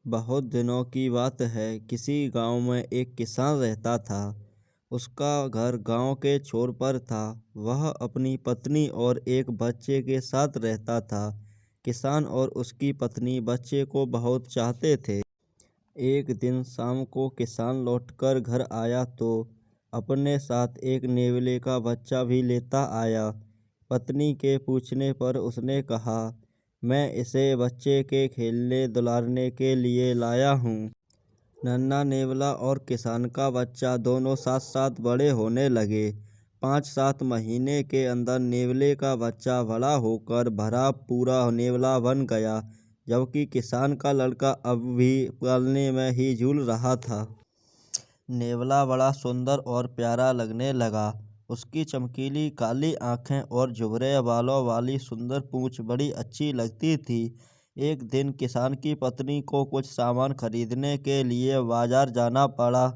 बहुत दिनों की बात है। किसी गांव में एक किसान रहता था। उसका घर गांव के छोर पर था। वह अपनी पत्नी और एक बच्चे के साथ रहता था। किसान और उसकी पत्नी बच्चे को बहुत चाहते थे। एक दिन शाम को किसान लौटकर घर आया तो अपने साथ एक नेवले का बच्चा भी लेता आया। पत्नी के पूछने पर उसने कहा, मैं इसे बच्चे के खेलने दुलारने के लिए लाया हूँ। नन्हा नेवला और किसान का बच्चा दोनों साथ साथ बड़े होने लगे। 5-7 महीने के अंदर नेवले का बच्चा बड़ा होकर भरा पूरा नेवला बन गया, जबकि किसान का लड़का अब भी पालने में ही झूल रहा था। नेवला बड़ा सुंदर और प्यारा लगने लगा। उसकी चमकीली काली आंखें और झुर्रे बालों वाली सुंदर पूंछ बड़ी अच्छी लगती थी। एक दिन किसान की पत्नी को कुछ सामान खरीदने के लिए बाजार जाना पड़ा।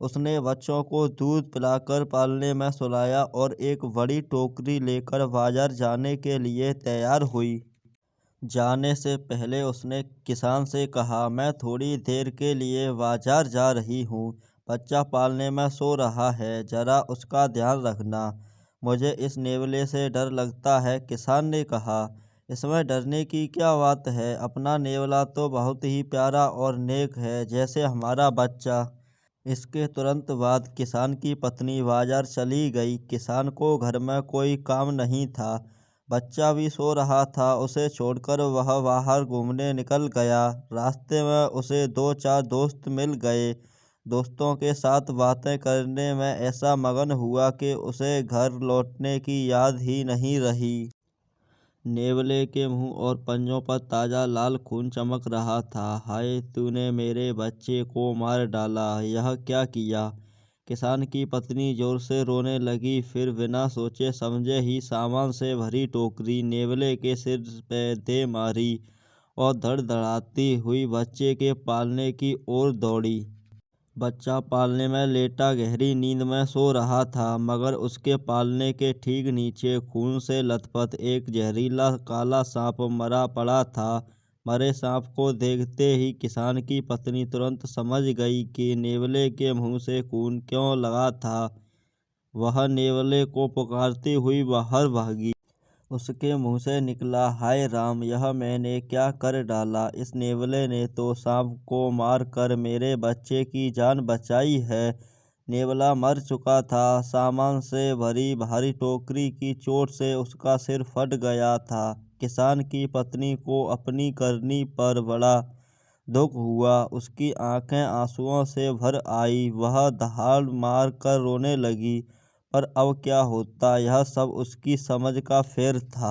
उसने बच्चों को दूध पिलाकर पालने में सुलाया और एक बड़ी टोकरी लेकर बाजार जाने के लिए तैयार हुई। जाने से पहले उसने किसान से कहा, मैं थोड़ी देर के लिए बाजार जा रही हूँ। बच्चा पालने में सो रहा है, जरा उसका ध्यान रखना। मुझे इस नेवले से डर लगता है। किसान ने कहा, इसमें डरने की क्या बात है? अपना नेवला तो बहुत ही प्यारा और नेक है, जैसे हमारा बच्चा। इसके तुरंत बाद किसान की पत्नी बाजार चली गई। किसान को घर में कोई काम नहीं था। बच्चा भी सो रहा था। उसे छोड़कर वह बाहर घूमने निकल गया। रास्ते में उसे 2-4 दोस्त मिल गए। दोस्तों के साथ बातें करने में ऐसा मगन हुआ कि उसे घर लौटने की याद ही नहीं रही। नेवले के मुंह और पंजों पर ताजा लाल खून चमक रहा था। हाय, तूने मेरे बच्चे को मार डाला, यह क्या किया? किसान की पत्नी जोर से रोने लगी। फिर बिना सोचे समझे ही सामान से भरी टोकरी नेवले के सिर पे दे मारी और धड़धड़ाती हुई बच्चे के पालने की ओर दौड़ी। बच्चा पालने में लेटा गहरी नींद में सो रहा था, मगर उसके पालने के ठीक नीचे खून से लथपथ एक जहरीला काला सांप मरा पड़ा था। मरे सांप को देखते ही किसान की पत्नी तुरंत समझ गई कि नेवले के मुंह से खून क्यों लगा था। वह नेवले को पुकारती हुई बाहर भागी। उसके मुंह से निकला, हाय राम, यह मैंने क्या कर डाला? इस नेवले ने तो सांप को मार कर मेरे बच्चे की जान बचाई है। नेवला मर चुका था। सामान से भरी भारी टोकरी की चोट से उसका सिर फट गया था। किसान की पत्नी को अपनी करनी पर बड़ा दुख हुआ। उसकी आंखें आंसुओं से भर आई। वह दहाड़ मार कर रोने लगी। पर अब क्या होता, यह सब उसकी समझ का फेर था।